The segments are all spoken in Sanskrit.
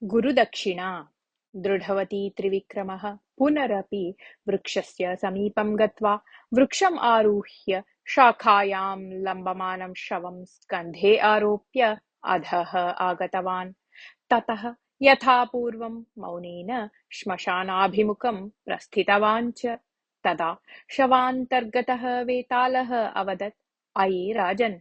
गुरुदक्षिणा। दृढवती त्रिविक्रमः पुनरपि वृक्षस्य समीपं गत्वा वृक्षम् आरुह्य शाखायां लम्बमानं शवं स्कन्धे आरोप्य अधः आगतवान्। ततः यथा पूर्वं मौनेन श्मशानाभिमुखं प्रस्थितवान् च। तदा शवान्तर्गतः वेतालः अवदत्, अये राजन्,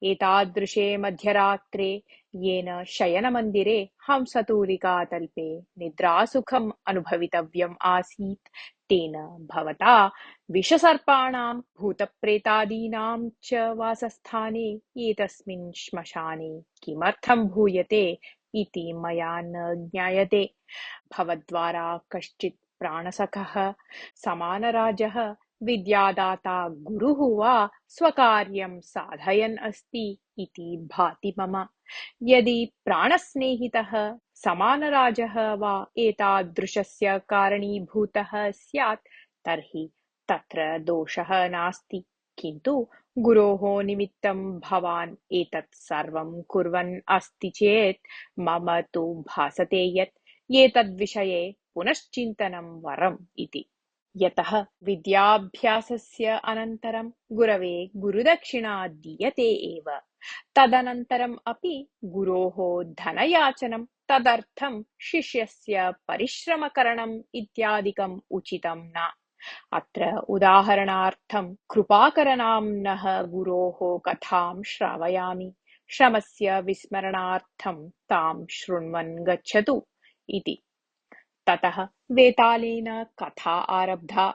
एतादृशे मध्यरात्रे येन शयनमन्दिरे हंसतूलिकातल्पे निद्रासुखम् अनुभवितव्यम् आसीत्, तेन भवता विषसर्पाणां भूतप्रेतादीनां च वासस्थाने एतस्मिन् श्मशाने किमर्थं भूयते इति मया न ज्ञायते। भवद्वारा कश्चित् प्राणसखः समानराजः विद्यादाता गुरुः वा स्वकार्यं साधयन् अस्ति इति भाति मम। यदि प्राणस्नेहितः समानराजः वा एतादृशस्य कारणीभूतः स्यात् तर्हि तत्र दोषः नास्ति, किन्तु गुरोः निमित्तं भवान् एतत् सर्वं कुर्वन् अस्ति चेत् मम तु भासते यत् एतद्विषये पुनश्चिन्तनं वरम् इति। यतः विद्याभ्यासस्य अनन्तरं गुरवे गुरुदक्षिणा दीयते एव, तदनन्तरम् अपि गुरोः धनयाचनं, तदर्थं शिष्यस्य परिश्रमकरणम् इत्यादिकम् उचितं न। अत्र उदाहरणार्थं कृपाकरनाम्नः गुरोः कथां श्रावयामि, श्रमस्य विस्मरणार्थं तां शृण्वन् गच्छतु इति। ततः वेतालेन कथा आरब्धा।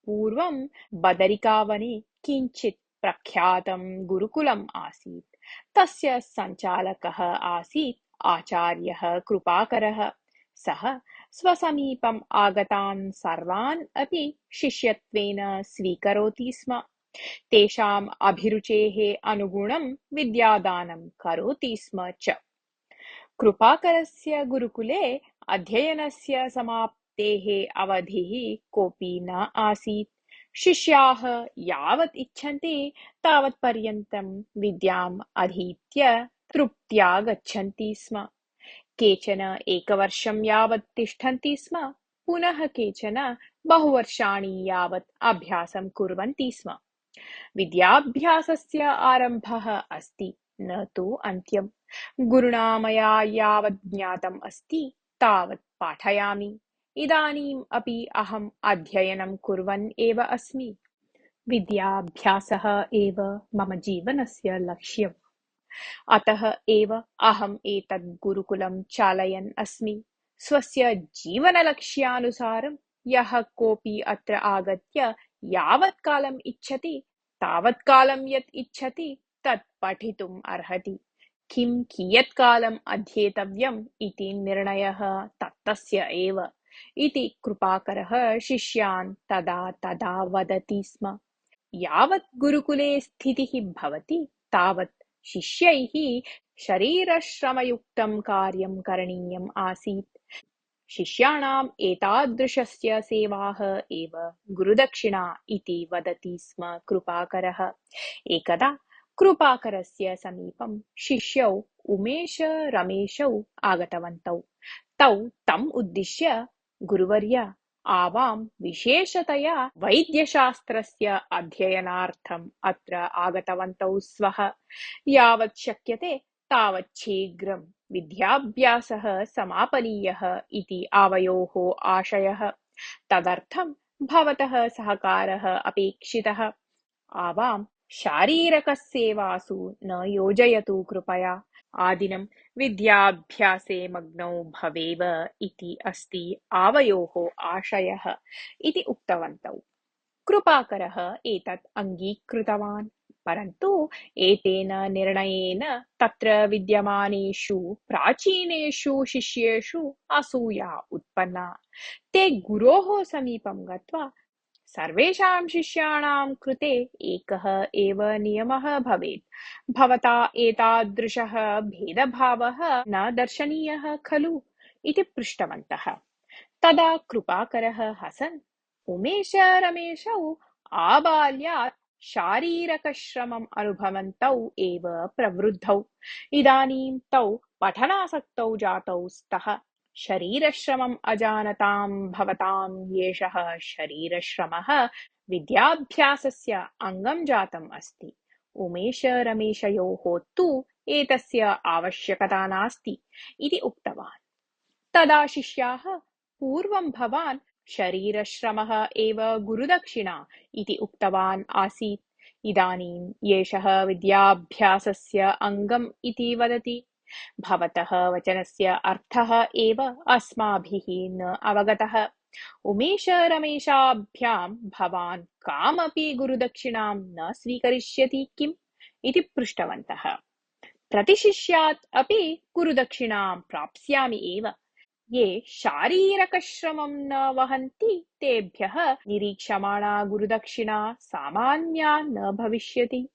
पूर्वं बदरिकावने किञ्चित् प्रख्यातं गुरुकुलम् आसीत्। तस्य सञ्चालकः आसीत् आचार्यः कृपाकरः। सः स्वसमीपम् आगतान् सर्वान् अपि शिष्यत्वेन स्वीकरोति स्म। तेषाम् अभिरुचेः अनुगुणं विद्यादानं करोति स्म च। कृपाकरस्य गुरुकुले अध्ययनस्य समाप्तेः अवधिः कोऽपि न आसीत्। शिष्याः यावत् इच्छन्ति तावत्पर्यन्तं विद्याम् अधीत्य तृप्त्या गच्छन्ति स्म। केचन एकवर्षं यावत् तिष्ठन्ति स्म, पुनः केचन बहुवर्षाणि यावत् अभ्यासं कुर्वन्ति स्म। विद्याभ्यासस्य आरम्भः अस्ति, न तु अन्त्यम्। गुरुणा मया यावत् ज्ञातम् अस्ति तावत् पाठयामि। इदानीम् अपि अहम् अध्ययनं कुर्वन् एव अस्मि। विद्याभ्यासः एव मम जीवनस्य लक्ष्यम्। अतः एव अहम् एतत् गुरुकुलं चालयन् अस्मि। स्वस्य जीवनलक्ष्यानुसारं यः कोऽपि अत्र आगत्य यावत् कालम् इच्छति तावत् कालं यत् इच्छति तत् पठितुम् अर्हति। किं कियत् कालम् अध्येतव्यम् इति निर्णयः तत्तस्य एव इति कृपाकरः शिष्यान् तदा तदा वदति स्म। यावत् गुरुकुले स्थितिः भवति तावत् शिष्यैः शरीरश्रमयुक्तं कार्यं करणीयम् आसीत्। शिष्याणाम् एतादृशस्य सेवाः एव गुरुदक्षिणा इति वदति स्म कृपाकरः। एकदा कृपाकरस्य समीपं शिष्यौ उमेश रमेशौ आगतवन्तौ। तौ तम् उद्दिश्य, गुरुवर्य, आवां विशेषतया वैद्यशास्त्रस्य अध्ययनार्थम् अत्र आगतवन्तौ स्वः। यावत् शक्यते तावत् शीघ्रं विद्याभ्यासः समापनीयः इति आवयोः आशयः। तदर्थं भवतः सहकारः अपेक्षितः। आवां शारीरकसेवासु न योजयतु कृपया। आदिनं विद्याभ्यासे मग्नौ भवेव इति अस्ति आवयोः आशयः इति उक्तवन्तौ। कृपाकरः एतत् अङ्गीकृतवान्, परन्तु एतेन निर्णयेन तत्र विद्यमानेषु प्राचीनेषु शिष्येषु असूया उत्पन्ना। ते गुरोः समीपं गत्वा, सर्वेषां शिष्याणां कृते एकः एव नियमः भवेत्, भवता एतादृशः भेदभावः न दर्शनीयः खलु इति पृष्टवन्तः। तदा कृपाकरः हसन्, उमेश रमेशौ आबाल्यात् शारीरकश्रमम् अनुभवन्तौ एव प्रवृद्धौ। इदानीं तौ पठनासक्तौ जातौ स्तः। शरीरश्रमम् अजानतां भवतां येषः शरीरश्रमः विद्याभ्यासस्य अङ्गं जातम् अस्ति। उमेश-रमेशयोः तु एतस्य आवश्यकता नास्ति इति उक्तवान्। तदा शिष्याः, पूर्वं भवान् शरीरश्रमः एव गुरुदक्षिणा इति उक्तवान् आसीत्। इदानीं एषः विद्याभ्यासस्य अङ्गम् इति वदति। भवतः वचनस्य अर्थः एव अस्माभिः न अवगतः। उमेश-रमेशाभ्यां भवान् कामपि गुरुदक्षिणां न स्वीकरिष्यति किम् इति पृष्टवन्तः। प्रतिशिष्यात् अपि गुरुदक्षिणां प्राप्स्यामि एव। ये शारीरकश्रमं न वहन्ति तेभ्यः निरीक्षमाणा गुरुदक्षिणा सामान्या न भविष्यति।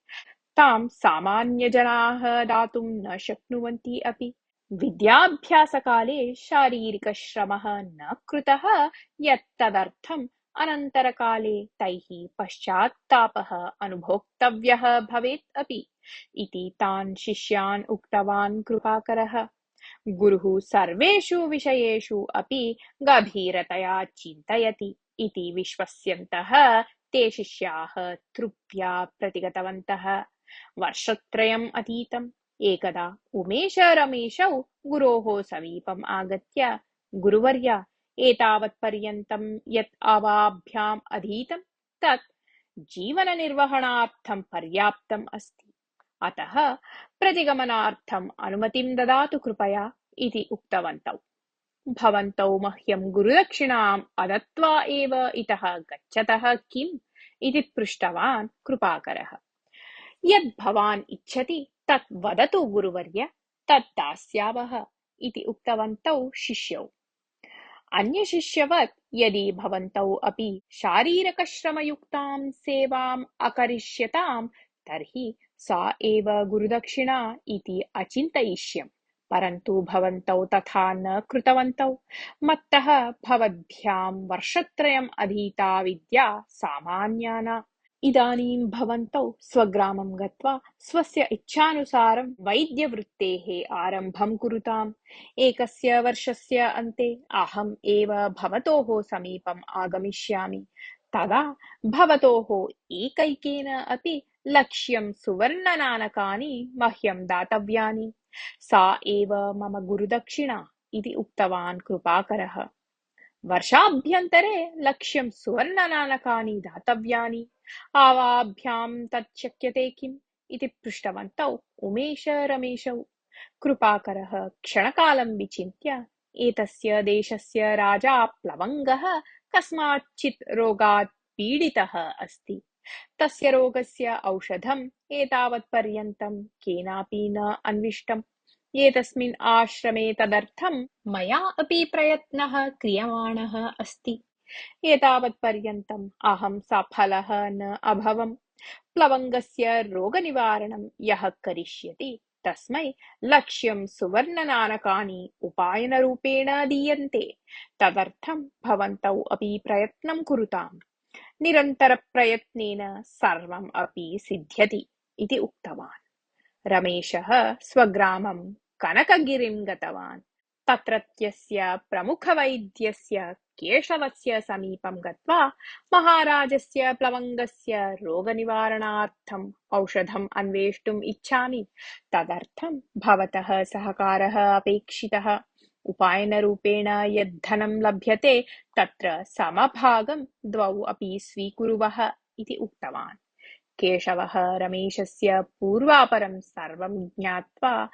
तां सामान्यजनाः दातुं न शक्नुवन्ति अपि। विद्याभ्यासकाले शारीरिकश्रमः न कृतः यत् तदर्थम् अनन्तरकाले तैः पश्चात्तापः अनुभोक्तव्यः भवेत् अपि इति तान् शिष्यान् उक्तवान् कृपाकरः। गुरुः सर्वेषु विषयेषु अपि गभीरतया चिन्तयति इति विश्वस्यन्तः ते शिष्याः तृप्त्या प्रतिगतवन्तः। वर्षत्रयम् अतीतम्। एकदा उमेश-रमेशौ गुरोः समीपम् आगत्य, गुरुवर्य, एतावत्पर्यन्तं यत् अवाभ्याम् अधीतं तत् जीवननिर्वहणार्थं पर्याप्तम् अस्ति। अतः प्रतिगमनार्थम् अनुमतिं ददातु कृपया इति उक्तवन्तौ। भवन्तौ मह्यं गुरुदक्षिणाम् अदत्त्वा एव इतः गच्छतः किम् इति पृष्टवान् कृपाकरः। यद् भवान् इच्छति तत् वदतु गुरुवर्य, तत् दास्यावः इति उक्तवन्तौ शिष्यौ। अन्यशिष्यवत् यदि भवन्तौ अपि शारीरकश्रमयुक्तां सेवाम् अकरिष्यताम् तर्हि सा एव गुरुदक्षिणा इति अचिन्तयिष्यम्। परन्तु भवन्तौ तथा न कृतवन्तौ। मत्तः भवद्भ्यां वर्षत्रयम् अधीता विद्या सामान्या न। इदानीं भवन्तौ स्वग्रामं गत्वा स्वस्य इच्छानुसारं वैद्यवृत्तेः आरम्भं कुरुताम्। एकस्य वर्षस्य अन्ते अहम् एव भवतोः समीपम् आगमिष्यामि। तदा भवतोः एकैकेन अपि लक्ष्यं सुवर्णनाणकानि मह्यं दातव्यानि। सा एव मम गुरुदक्षिणा इति उक्तवान् कृपाकरः। वर्षाभ्यन्तरे लक्ष्यं सुवर्णनाणकानि दातव्यानि। आवाभ्यां तत् शक्यते किम् इति पृष्टवन्तौ उमेश-रमेशौ। कृपाकरः क्षणकालं विचिन्त्य, एतस्य देशस्य राजा प्लवङ्गः कस्माच्चित् रोगात् पीडितः अस्ति। तस्य रोगस्य औषधम् एतावत्पर्यन्तं केनापि न अन्विष्टम्। एतस्मिन् आश्रमे तदर्थं मया अपि प्रयत्नः क्रियमाणः अस्ति। एतावत्पर्यन्तम् अहं सफलः न अभवम्। प्लवङ्गस्य रोगनिवारणं यः करिष्यति तस्मै लक्ष्यं सुवर्णनाणकानि उपायनरूपेण दीयन्ते। तदर्थं भवन्तौ अपि प्रयत्नं कुरुताम्। निरन्तरप्रयत्नेन सर्वम् अपि सिद्ध्यति इति उक्तवान्। रमेशः स्वग्रामं कनकगिरिं गतवान्। तत्रत्यस्य प्रमुखवैद्यस्य केशवस्य समीपं गत्वा महाराजस्य प्लवङ्गस्य रोगनिवारणार्थम् औषधम् अन्वेष्टुम् इच्छामि। तदर्थं भवतः सहकारः अपेक्षितः। उपायनरूपेण यद् धनं लभ्यते तत्र समभागं द्वौ अपि स्वीकुर्वः इति उक्तवान्। केशवः रमेशस्य पूर्वापरं सर्वं ज्ञात्वा,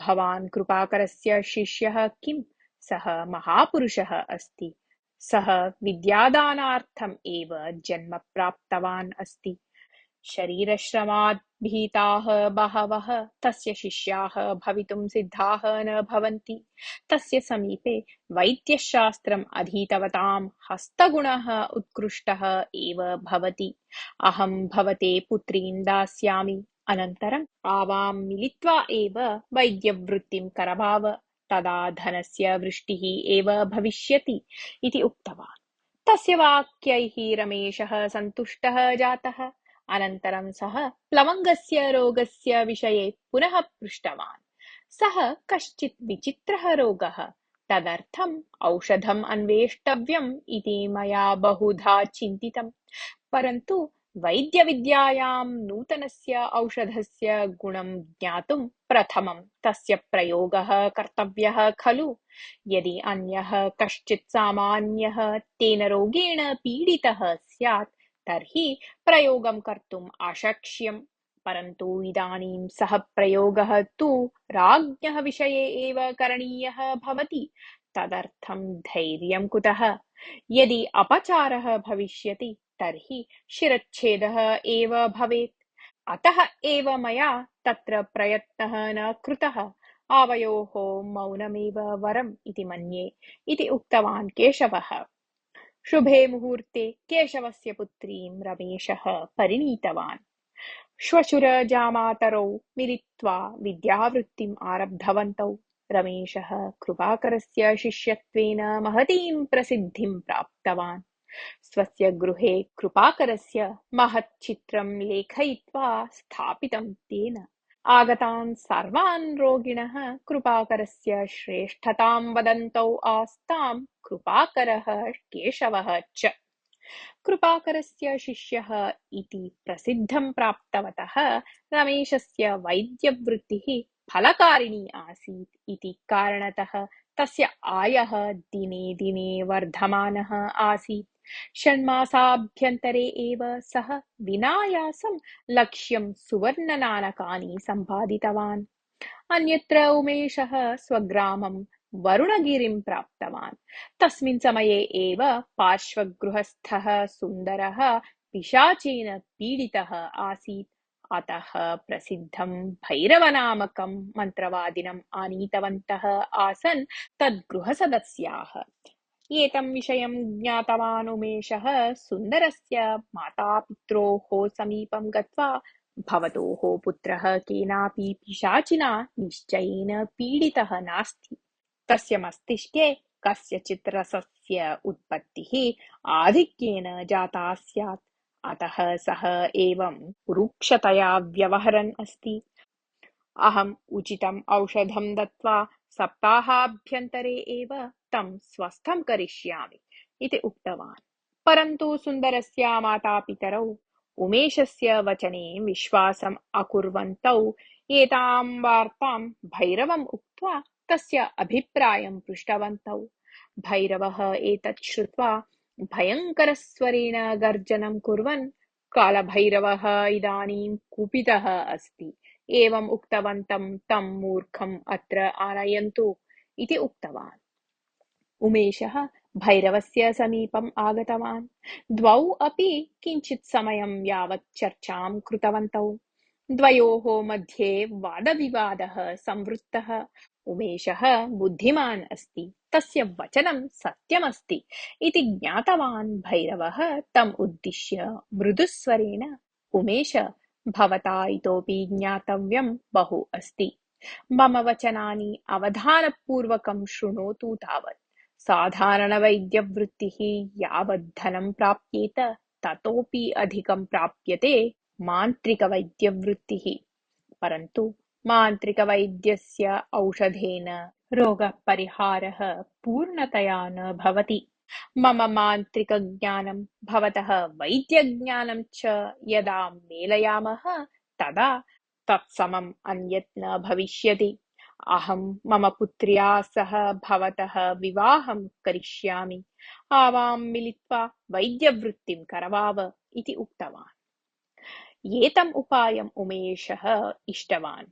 भवान् कृपाकरस्य शिष्यः किम्? सः महापुरुषः अस्ति। सः विद्यादानार्थम् एव जन्म प्राप्तवान् अस्ति। शरीरश्रमात् भीताः बहवः तस्य शिष्याः भवितुं सिद्धाः न भवन्ति। तस्य समीपे वैद्यशास्त्रम् अधीतवतां हस्तगुणः उत्कृष्टः एव भवति। अहं भवते पुत्रीं दास्यामि। अनन्तरम् आवां मिलित्वा एव वैद्यवृत्तिं करभाव। तदा धनस्य वृष्टिः एव भविष्यति इति उक्तवान्। तस्य वाक्यैः रमेशः सन्तुष्टः जातः। अनन्तरं सः प्लवङ्गस्य रोगस्य विषये पुनः पृष्टवान्। सः कश्चित् विचित्रः रोगः, तदर्थम् औषधम् अन्वेष्टव्यम् इति मया बहुधा चिन्तितम्, परन्तु वैद्यविद्यायां नूतनस्य औषधस्य गुणं ज्ञातुं प्रथमं तस्य प्रयोगः कर्तव्यः खलु। यदि अन्यः कश्चित् सामान्यः तेन रोगेण पीडितः स्यात् तर्हि प्रयोगं कर्तुम् अशक्यम्, परन्तु इदानीं सः प्रयोगः तु राज्ञः विषये एव करणीयः भवति। तदर्थं धैर्यं कुतः? यदि अपचारः भविष्यति तर्हि शिरच्छेदः एव भवेत्। अतः एव मया तत्र प्रयत्नः न कृतः। आवयोः मौनमेव वरम् इति मन्ये इति उक्तवान् केशवः। शुभे मुहूर्ते केशवस्य पुत्रीं रमेशः परिणीतवान्। श्वशुरजामातरौ मिलित्वा विद्यावृत्तिम् आरब्धवन्तौ। रमेशः कृपाकरस्य शिष्यत्वेन महतीं प्रसिद्धिं प्राप्तवान्। स्वस्य गृहे कृपाकरस्य महत् चित्रं लेखयित्वा स्थापितं तेन। आगतान् सर्वान् रोगिणः कृपाकरस्य श्रेष्ठतां वदन्तौ आस्तां। कृपाकरः केशवः च कृपाकरस्य शिष्यः इति प्रसिद्धं प्राप्तवतः रमेशस्य वैद्यवृत्तिः फलकारिणी आसीत् इति कारणतः तस्य आयः दिने दिने वर्धमानः आसीत्। षण्मासाभ्यन्तरे एव सः विनायासं लक्ष्यं सुवर्णनाणकानि सम्पादितवान्। अन्यत्र उमेशः स्वग्रामं वरुणगिरिं प्राप्तवान्। तस्मिन् समये एव पार्श्वगृहस्थः सुन्दरः पिशाचेन पीडितः आसीत्। अतः प्रसिद्धं भैरवनामकं मन्त्रवादिनम् आनीतवन्तः आसन् तद्गृहसदस्याः। एतं विषयं ज्ञातवान् उमेशः सुन्दरस्य मातापित्रोः समीपं गत्वा, भवतोः पुत्रः केनापि पिशाचिना निश्चयेन पीडितः नास्ति। तस्य मस्तिष्के कस्यचित् रसस्य उत्पत्तिः आधिक्येन जाता स्यात्, अतः सः एवं रुक्षतया व्यवहरन् अस्ति। अहम् उचितम् औषधं दत्त्वा सप्ताहाभ्यन्तरे एव तं स्वस्थं करिष्यामि इति उक्तवान्। परन्तु सुन्दरस्य मातापितरौ उमेशस्य वचने विश्वासम् अकुर्वन्तौ एतां वार्तां भैरवम् उक्त्वा तस्य अभिप्रायं पृष्टवन्तौ। भैरवः एतत् श्रुत्वा भयङ्करस्वरेण गर्जनं कुर्वन्, कालभैरवः इदानीं कुपितः अस्ति, एवम् उक्तवन्तं तं मूर्खम् अत्र आनयन्तु इति उक्तवान्। उमेशः भैरवस्य समीपम् आगतवान्। द्वौ अपि किञ्चित् समयं यावत् चर्चां कृतवन्तौ। द्वयोः मध्ये वादविवादः संवृत्तः। उमेशः बुद्धिमान् अस्ति, तस्य वचनं सत्यमस्ति इति ज्ञातवान् भैरवः तम् उद्दिश्य मृदुस्वरेण, उमेश, भवता इतोपि ज्ञातव्यं बहु अस्ति। मम वचनानि अवधानपूर्वकं शृणोतु तावत्। साधारणवैद्यवृत्तिः यावत् धनं प्राप्येत ततोपि अधिकं प्राप्यते मान्त्रिकवैद्यवृत्तिः। परन्तु मान्त्रिकवैद्यस्य औषधेन रोगपरिहारः पूर्णतया न भवति। मम मान्त्रिकज्ञानं भवतः वैद्यज्ञानं च यदा मेलयामः तदा तत्समम् अन्यत् न भविष्यति। अहं मम पुत्र्या सह भवतः विवाहं करिष्यामि। आवां मिलित्वा वैद्यवृत्तिं करवाव इति उक्तवान्। एतम् उपायम् उमेशः इष्टवान्।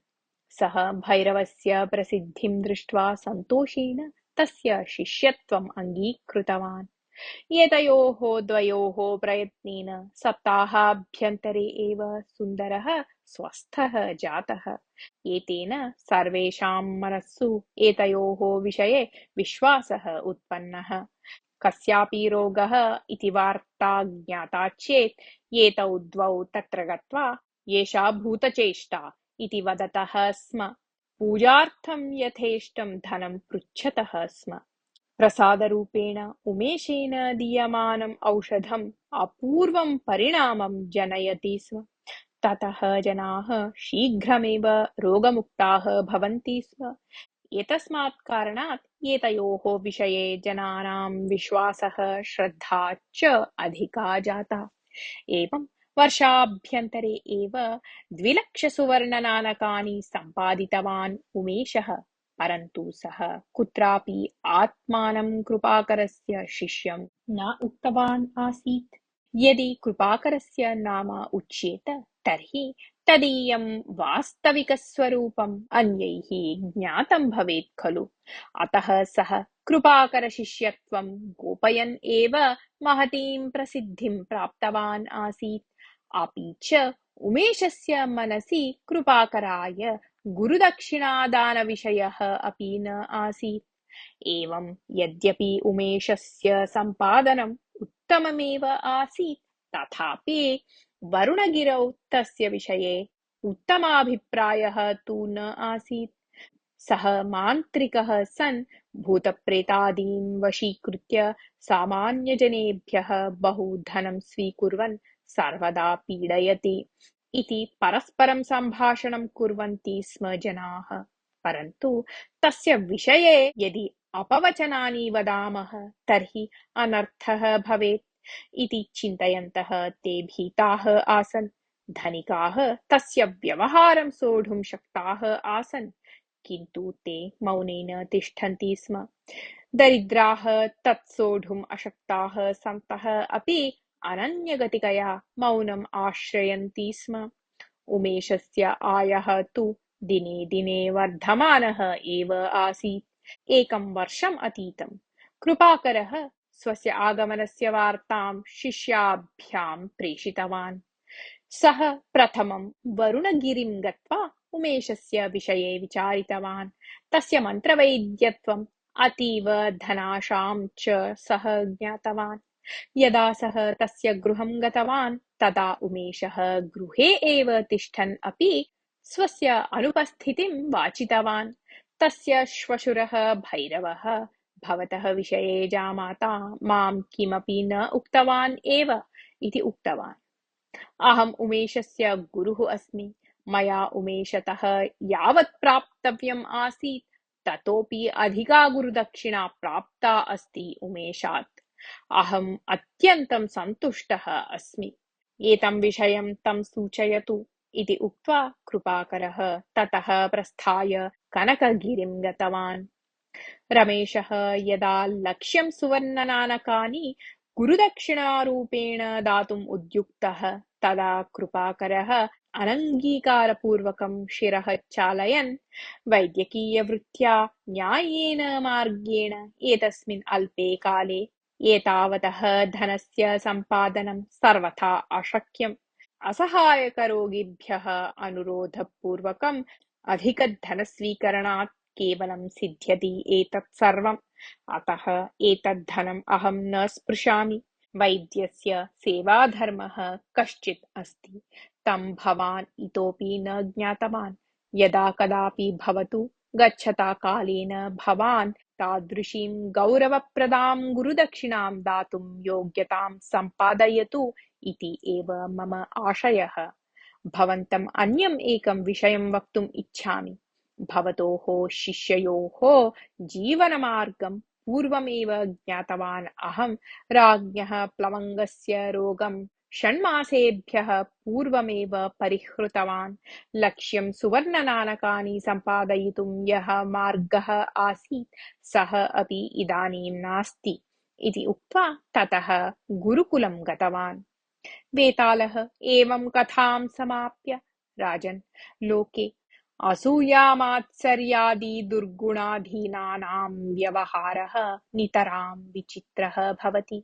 सः भैरवस्य प्रसिद्धिं दृष्ट्वा सन्तोषेण तस्य शिष्यत्वम् अङ्गीकृतवान्। एतयोः द्वयोः प्रयत्नेन सप्ताहाभ्यन्तरे एव सुन्दरः स्वस्थः जातः। एतेन सर्वेषां मनस्सु एतयोः विषये विश्वासः उत्पन्नः। कस्यापि रोगः इति वार्ता ज्ञाता चेत् एतौ द्वौ तत्र गत्वा एषा भूतचेष्टा इति वदतः स्म। पूजार्थं यथेष्टं धनं पृच्छतः स्म। प्रसादरूपेण उमेशेन दीयमानम् औषधम् अपूर्वं परिणामं जनयति स्म। ततः जनाः शीघ्रमेव रोगमुक्ताः भवन्ति स्म। एतस्मात् कारणात् एतयोः विषये जनानां विश्वासः श्रद्धा च अधिका जाता। एवं वर्षाभ्यन्तरे एव 2,00,000 सुवर्णनाणकानि सम्पादितवान् उमेशः। परन्तु सः कुत्रापि आत्मानं कृपाकरस्य शिष्यं न उक्तवान् आसीत्। यदि कृपाकरस्य नाम उच्येत तर्हि तदीयं वास्तविकस्वरूपम् अन्यैः ज्ञातं भवेत् खलु। अतः सः कृपाकरशिष्यत्वं गोपयन् एव महतीं प्रसिद्धिं प्राप्तवान् आसीत्। अपि च उमेशस्य मनसि कृपाकराय गुरुदक्षिणादानविषयः अपि न आसीत्। एवं यद्यपि उमेशस्य सम्पादनम् उत्तममेव आसीत्, तथापि वरुणगिरौ तस्य विषये उत्तमाभिप्रायः तु न आसीत्। सः मान्त्रिकः सन् भूतप्रेतादीन् वशीकृत्य सामान्यजनेभ्यः बहु धनं स्वीकुर्वन् सर्वदा पीडयति इति परस्परं सम्भाषणं कुर्वन्ति स्म जनाः। परन्तु तस्य विषये यदि अपवचनानि वदामः तर्हि अनर्थः भवेत् इति चिन्तयन्तः ते भीताः आसन्। धनिकाः तस्य व्यवहारं सोढुं शक्ताः आसन्, किन्तु ते मौनेन तिष्ठन्ति स्म। दरिद्राः तत् सोढुम् अशक्ताः सन्तः अपि अनन्यगतिकया मौनम् आश्रयन्ति स्म। उमेशस्य आयः तु दिने दिने वर्धमानः एव आसीत्। एकं वर्षम् अतीतम्। कृपाकरः स्वस्य आगमनस्य वार्तां शिष्याभ्यां प्रेषितवान्। सः प्रथमं वरुणगिरिं गत्वा उमेशस्य विषये विचारितवान्। तस्य मन्त्रवैद्यत्वम् अतीव धनाशां च सः ज्ञातवान्। यदा सः तस्य गृहं गतवान् तदा उमेशः गृहे एव तिष्ठन् अपि स्वस्य अनुपस्थितिं वाचितवान्। तस्य श्वशुरः भैरवः भवतः विषये जामाता मां किमपि न उक्तवान् एव इति उक्तवान्। अहम् उमेशस्य गुरुः अस्मि। मया उमेशतः यावत् प्राप्तव्यम् आसीत् ततोपि अधिका गुरुदक्षिणा प्राप्ता अस्ति उमेशात्। अहम् अत्यन्तं सन्तुष्टः अस्मि। एतं विषयं तं सूचयतु इति उक्त्वा कृपाकरः ततः प्रस्थाय कनकगिरिं गतवान्। रमेशः यदा 1,00,000 सुवर्णनाणकानि गुरुदक्षिणारूपेण दातुम् उद्युक्तः तदा कृपाकरः अनङ्गीकारपूर्वकं शिरः चालयन् वैद्यकीयवृत्त्या न्याय्येन मार्गेण एतस्मिन् अल्पे काले एतावतः धनस्य सम्पादनं सर्वथा अशक्यम्। असहायकरोगिभ्यः अनुरोधपूर्वकम् अधिकधनस्वीकरणात् केवलं सिद्ध्यति एतत् सर्वम्। अतः एतत् धनम् अहं न स्पृशामि। वैद्यस्य सेवाधर्मः कश्चित् अस्ति, तं भवान् इतोपि न ज्ञातवान्। यदा कदापि भवतु गच्छता कालेन भवान् तादृशीं गौरवप्रदां गुरुदक्षिणां दातुं योग्यतां सम्पादयतु इति एव मम आशयः। भवन्तम् अन्यम् एकं विषयं वक्तुम् इच्छामि। भवतोः शिष्ययोः जीवनमार्गं पूर्वमेव ज्ञातवान् अहम्। राज्ञः प्लवङ्गस्य रोगं 6 मासेभ्यः पूर्वमेव परिहृतवान्। 1,00,000 सुवर्णनाणकानि सम्पादयितुं यः मार्गः आसीत् सः अपि इदानीं नास्ति इति उक्त्वा ततः गुरुकुलं गतवान्। वेतालः एवं कथां समाप्य, राजन्, लोके असूयामात्सर्यादि दुर्गुणाधीनानां व्यवहारः नितरां विचित्रः भवति।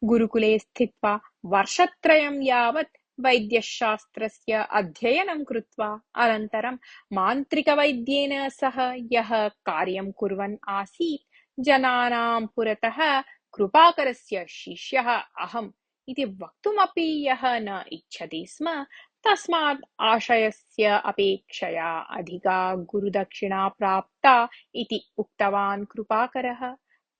गुरुकुले स्थित्वा वर्षत्रयं यावत् वैद्यशास्त्रस्य अध्ययनं कृत्वा अनन्तरं मान्त्रिकवैद्येन सह यः कार्यं कुर्वन् आसीत् जनानां पुरतः कृपाकरस्य शिष्यः अहम् इति वक्तुमपि यः न इच्छति स्म, तस्मात् आशयस्य अपेक्षया अधिका गुरुदक्षिणा प्राप्ता इति उक्तवान् कृपाकरः।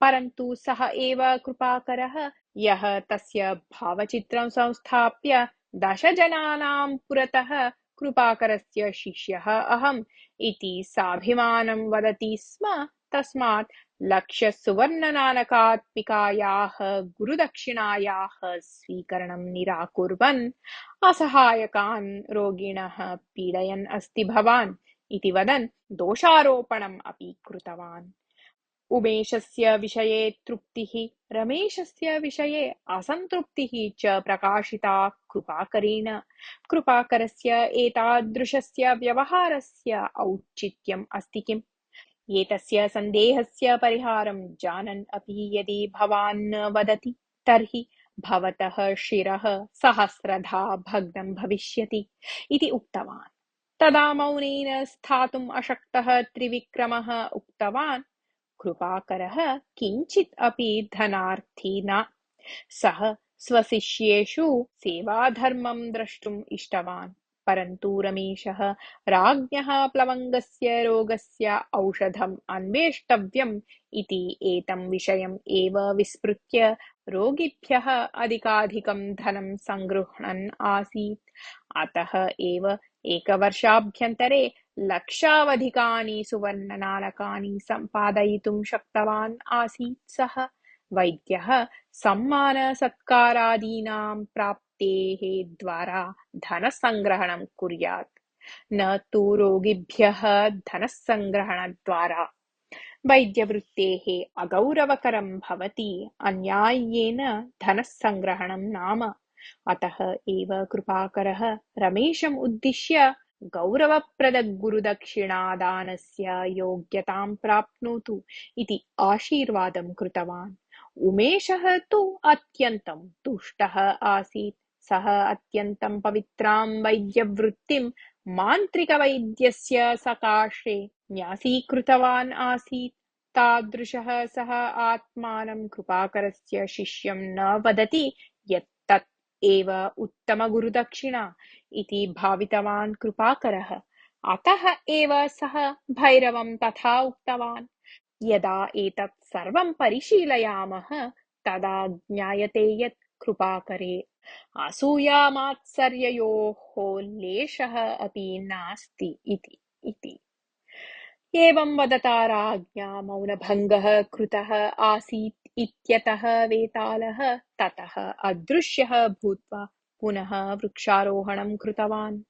परन्तु सः एव कृपाकरः यः तस्य भावचित्रं संस्थाप्य 10 जनानां पुरतः कृपाकरस्य शिष्यः अहम् इति साभिमानं वदति स्म। तस्मात् लक्षसुवर्णनाणकात्मिकायाः गुरुदक्षिणायाः स्वीकरणं निराकुर्वन् असहायकान् रोगिणः पीडयन् अस्ति भवान् इति वदन् दोषारोपणम् अपि कृतवान्। उमेशस्य विषये तृप्तिः, रमेशस्य विषये असन्तृप्तिः च प्रकाशिता कृपाकरेण। कृपाकरस्य एतादृशस्य व्यवहारस्य औचित्यम् अस्ति किम्? एतस्य सन्देहस्य परिहारं जानन् अपि यदि भवान् न वदति तर्हि भवतः शिरः सहस्रधा भग्नं भविष्यति इति उक्तवान्। तदा मौनेन स्थातुम् अशक्तः त्रिविक्रमः उक्तवान्, कृपाकरः किञ्चित् अपि धनार्थी न। सः स्वशिष्येषु सेवाधर्मं द्रष्टुम् इष्टवान्, परन्तु रमेशः राज्ञः प्लवङ्गस्य रोगस्य औषधम् अन्वेष्टव्यम् इति एतं विषयम् एव विस्मृत्य रोगिभ्यः अधिकाधिकं धनं सङ्गृह्णन् आसीत्। अतः एव एकवर्षाभ्यन्तरे लक्षावधिकानि सुवर्णनाणकानि सम्पादयितुं शक्तवान् आसीत् सः। वैद्यः सम्मानसत्कारादीनां प्राप्तेः द्वारा धनसङ्ग्रहणं कुर्यात्, न तु रोगिभ्यः धनसङ्ग्रहणद्वारा। वैद्यवृत्तेः अगौरवकरं भवति अन्याय्येन धनसङ्ग्रहणं नाम। अतः एव कृपाकरः रमेशम् उद्दिश्य गौरवप्रदगुरुदक्षिणादानस्य योग्यतां प्राप्नोतु इति आशीर्वादं कृतवान्। उमेशः तु अत्यन्तं तुष्टः आसीत्। सः अत्यन्तं पवित्रां वैद्यवृत्तिं मान्त्रिकवैद्यस्य सकाशे न्यासीकृतवान् आसीत्। तादृशः सः आत्मानं कृपाकरस्य शिष्यं न वदति यत् तत् एव उत्तमगुरुदक्षिणा इति भावितवान् कृपाकरः। अतः एव सः भैरवं तथा उक्तवान्। यदा एतत् सर्वं परिशीलयामः तदा ज्ञायते यत् कृपाकरे असूयामात्सर्ययोः लेशः अपि नास्ति इति। एवं वदता राज्ञा मौनभङ्गः कृतः आसीत् इत्यतः वेतालः ततः अदृश्यः भूत्वा पुनः वृक्षारोहणं कृतवान्।